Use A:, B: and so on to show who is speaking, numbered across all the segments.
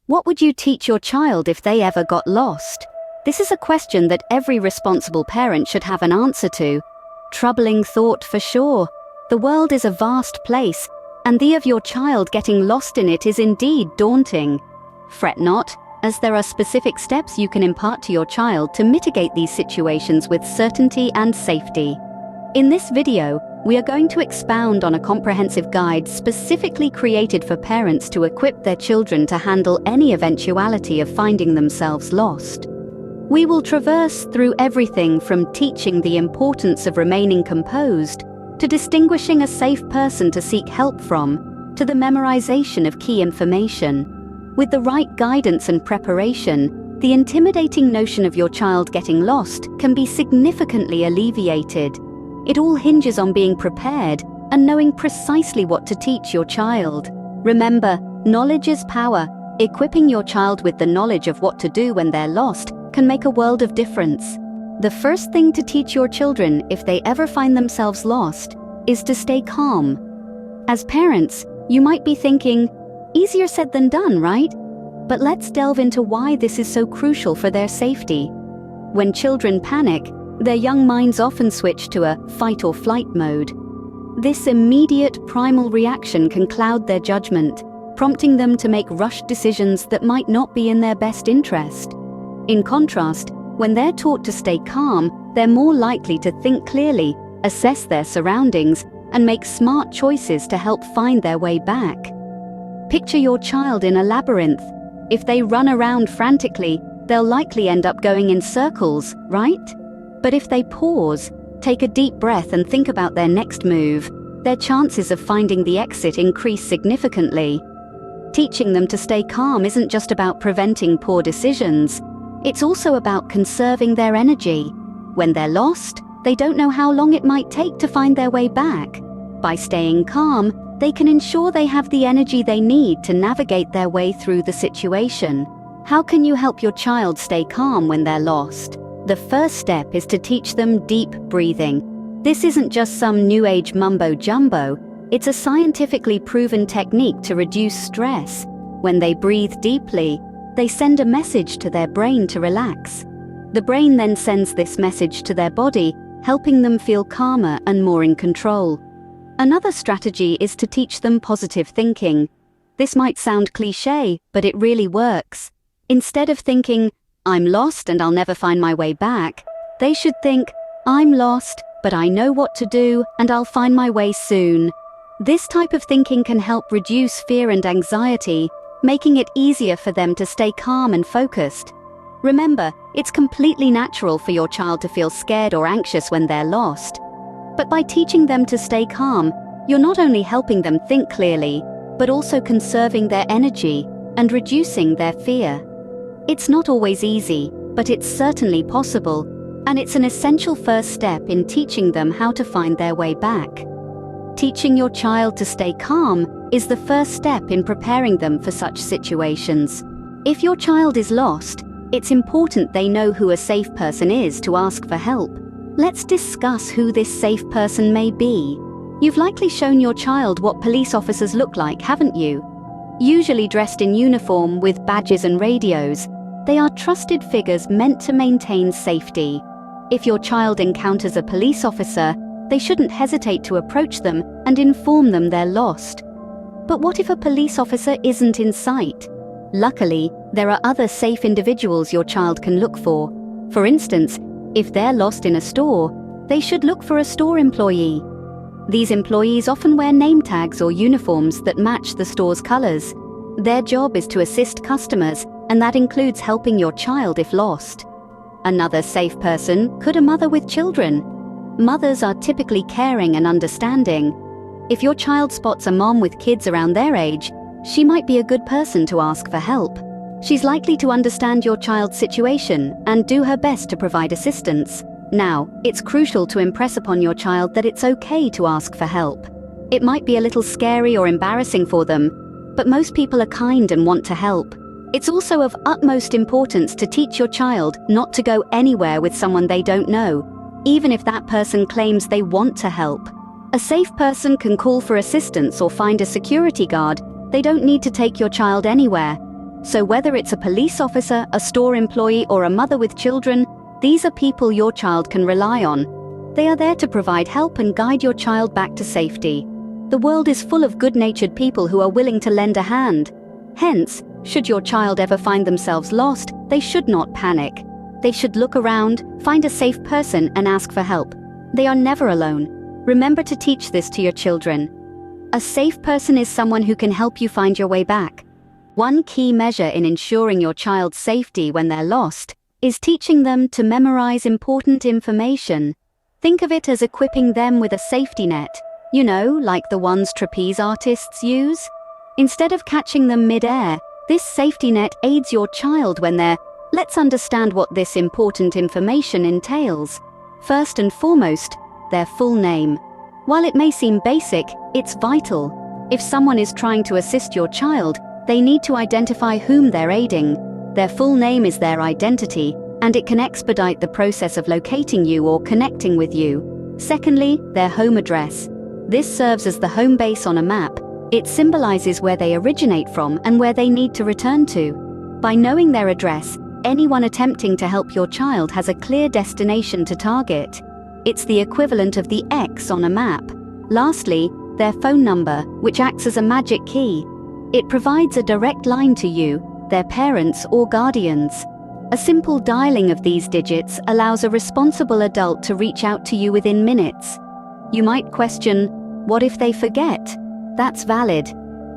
A: What would you teach your child if they ever got lost? This is a question that every responsible parent should have an answer to. Troubling thought for sure. The world is a vast place, and the of your child getting lost in it is indeed daunting. Fret not, as there are specific steps you can impart to your child to mitigate these situations with certainty and safety. In this video, we are going to expound on a comprehensive guide specifically created for parents to equip their children to handle any eventuality of finding themselves lost. We will traverse through everything from teaching the importance of remaining composed, to distinguishing a safe person to seek help from, to the memorization of key information. With the right guidance and preparation, the intimidating notion of your child getting lost can be significantly alleviated. It all hinges on being prepared and knowing precisely what to teach your child. Remember, knowledge is power. Equipping your child with the knowledge of what to do when they're lost can make a world of difference. The first thing to teach your children if they ever find themselves lost is to stay calm. As parents, you might be thinking, easier said than done, right? But let's delve into why this is so crucial for their safety. When children panic, their young minds often switch to a fight or flight mode. This immediate primal reaction can cloud their judgment, prompting them to make rushed decisions that might not be in their best interest. In contrast, when they're taught to stay calm, they're more likely to think clearly, assess their surroundings, and make smart choices to help find their way back. Picture your child in a labyrinth. If they run around frantically, they'll likely end up going in circles, right? But if they pause, take a deep breath and think about their next move, their chances of finding the exit increase significantly. Teaching them to stay calm isn't just about preventing poor decisions. It's also about conserving their energy. When they're lost, they don't know how long it might take to find their way back. By staying calm, they can ensure they have the energy they need to navigate their way through the situation. How can you help your child stay calm when they're lost? The first step is to teach them deep breathing. This isn't just some new age mumbo-jumbo. It's a scientifically proven technique to reduce stress. When they breathe deeply, they send a message to their brain to relax. The brain then sends this message to their body, helping them feel calmer and more in control. Another strategy is to teach them positive thinking. This might sound cliché, but it really works. Instead of thinking, I'm lost and I'll never find my way back, they should think, I'm lost, but I know what to do and I'll find my way soon. This type of thinking can help reduce fear and anxiety, making it easier for them to stay calm and focused. Remember, it's completely natural for your child to feel scared or anxious when they're lost. But by teaching them to stay calm, you're not only helping them think clearly, but also conserving their energy and reducing their fear. It's not always easy, but it's certainly possible, and it's an essential first step in teaching them how to find their way back. Teaching your child to stay calm is the first step in preparing them for such situations. If your child is lost, it's important they know who a safe person is to ask for help. Let's discuss who this safe person may be. You've likely shown your child what police officers look like, haven't you? Usually dressed in uniform with badges and radios, they are trusted figures meant to maintain safety. If your child encounters a police officer, they shouldn't hesitate to approach them and inform them they're lost. But what if a police officer isn't in sight? Luckily, there are other safe individuals your child can look for. For instance, if they're lost in a store, they should look for a store employee. These employees often wear name tags or uniforms that match the store's colors. Their job is to assist customers, and that includes helping your child if lost. Another safe person could be a mother with children. Mothers are typically caring and understanding. If your child spots a mom with kids around their age, she might be a good person to ask for help. She's likely to understand your child's situation and do her best to provide assistance. Now, it's crucial to impress upon your child that it's okay to ask for help. It might be a little scary or embarrassing for them, but most people are kind and want to help. It's also of utmost importance to teach your child not to go anywhere with someone they don't know, even if that person claims they want to help. A safe person can call for assistance or find a security guard. They don't need to take your child anywhere. So whether it's a police officer, a store employee, or a mother with children, these are people your child can rely on. They are there to provide help and guide your child back to safety. The world is full of good-natured people who are willing to lend a hand. Hence, should your child ever find themselves lost, they should not panic. They should look around, find a safe person, and ask for help. They are never alone. Remember to teach this to your children. A safe person is someone who can help you find your way back. One key measure in ensuring your child's safety when they're lost is teaching them to memorize important information. Think of it as equipping them with a safety net, like the ones trapeze artists use. Instead of catching them mid-air, this safety net aids your child when let's understand what this important information entails. First and foremost, their full name. While it may seem basic, it's vital. If someone is trying to assist your child, they need to identify whom they're aiding. Their full name is their identity, and it can expedite the process of locating you or connecting with you. Secondly, their home address. This serves as the home base on a map. It symbolizes where they originate from and where they need to return to. By knowing their address, anyone attempting to help your child has a clear destination to target. It's the equivalent of the X on a map. Lastly, their phone number, which acts as a magic key. It provides a direct line to you, their parents or guardians. A simple dialing of these digits allows a responsible adult to reach out to you within minutes. You might question, what if they forget? That's valid.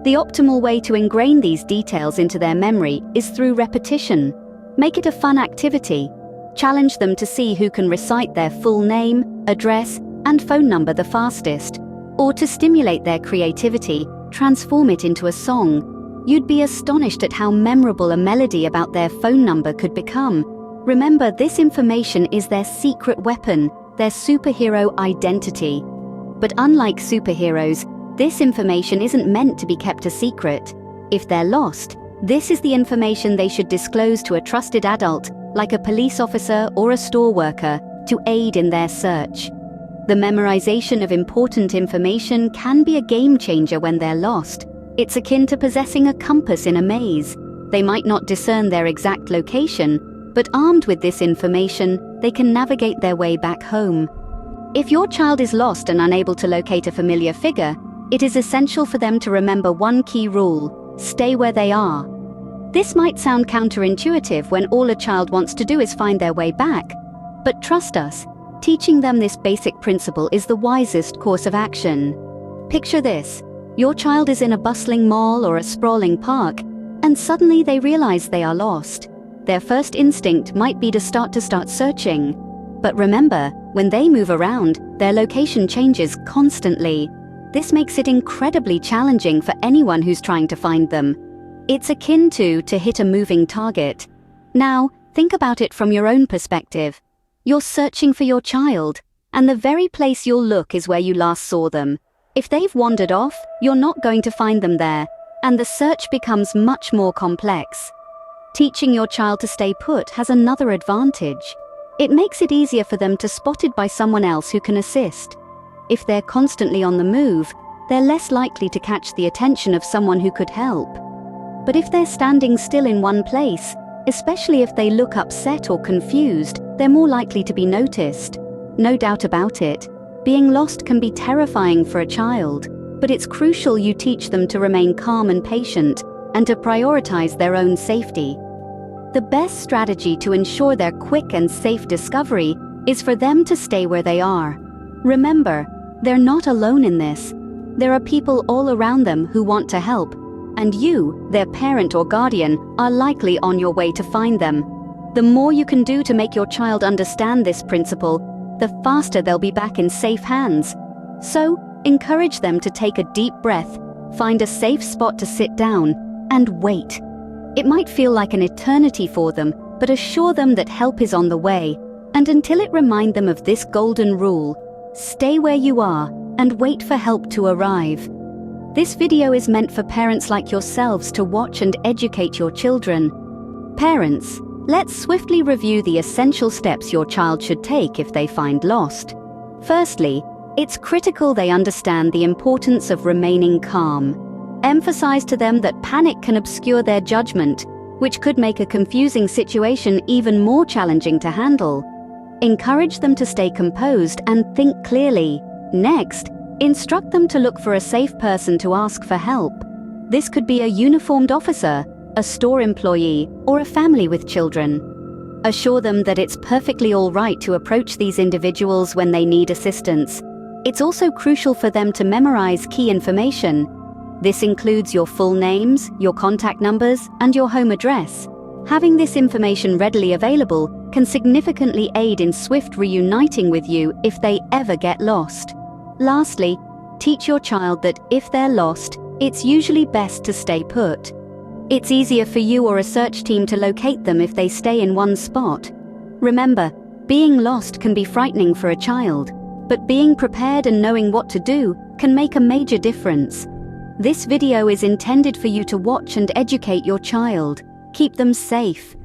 A: The optimal way to ingrain these details into their memory is through repetition. Make it a fun activity. Challenge them to see who can recite their full name, address, and phone number the fastest. Or to stimulate their creativity, transform it into a song. You'd be astonished at how memorable a melody about their phone number could become. Remember, this information is their secret weapon, their superhero identity. But unlike superheroes, this information isn't meant to be kept a secret. If they're lost, this is the information they should disclose to a trusted adult, like a police officer or a store worker, to aid in their search. The memorization of important information can be a game changer when they're lost. It's akin to possessing a compass in a maze. They might not discern their exact location, but armed with this information, they can navigate their way back home. If your child is lost and unable to locate a familiar figure, it is essential for them to remember one key rule: stay where they are. This might sound counterintuitive when all a child wants to do is find their way back, but trust us, teaching them this basic principle is the wisest course of action. Picture this: your child is in a bustling mall or a sprawling park, and suddenly they realize they are lost. Their first instinct might be to start searching. But remember, when they move around, their location changes constantly. This makes it incredibly challenging for anyone who's trying to find them. It's akin to hit a moving target. Now, think about it from your own perspective. You're searching for your child, and the very place you'll look is where you last saw them. If they've wandered off, you're not going to find them there, and the search becomes much more complex. Teaching your child to stay put has another advantage. It makes it easier for them to be spotted by someone else who can assist. If they're constantly on the move, they're less likely to catch the attention of someone who could help. But if they're standing still in one place, especially if they look upset or confused, they're more likely to be noticed. No doubt about it, being lost can be terrifying for a child, but it's crucial you teach them to remain calm and patient, and to prioritize their own safety. The best strategy to ensure their quick and safe discovery is for them to stay where they are. Remember, they're not alone in this. There are people all around them who want to help, and you, their parent or guardian, are likely on your way to find them. The more you can do to make your child understand this principle, the faster they'll be back in safe hands. So, encourage them to take a deep breath, find a safe spot to sit down, and wait. It might feel like an eternity for them, but assure them that help is on the way. And until it reminds them of this golden rule, stay where you are and wait for help to arrive. This video is meant for parents like yourselves to watch and educate your children. Parents, let's swiftly review the essential steps your child should take if they find lost. Firstly, it's critical they understand the importance of remaining calm. Emphasize to them that panic can obscure their judgment, which could make a confusing situation even more challenging to handle. Encourage them to stay composed and think clearly. Next, instruct them to look for a safe person to ask for help. This could be a uniformed officer, a store employee, or a family with children. Assure them that it's perfectly all right to approach these individuals when they need assistance. It's also crucial for them to memorize key information. This includes your full names, your contact numbers, and your home address. Having this information readily available can significantly aid in swift reuniting with you if they ever get lost. Lastly, teach your child that if they're lost, it's usually best to stay put. It's easier for you or a search team to locate them if they stay in one spot. Remember, being lost can be frightening for a child, but being prepared and knowing what to do can make a major difference. This video is intended for you to watch and educate your child. Keep them safe,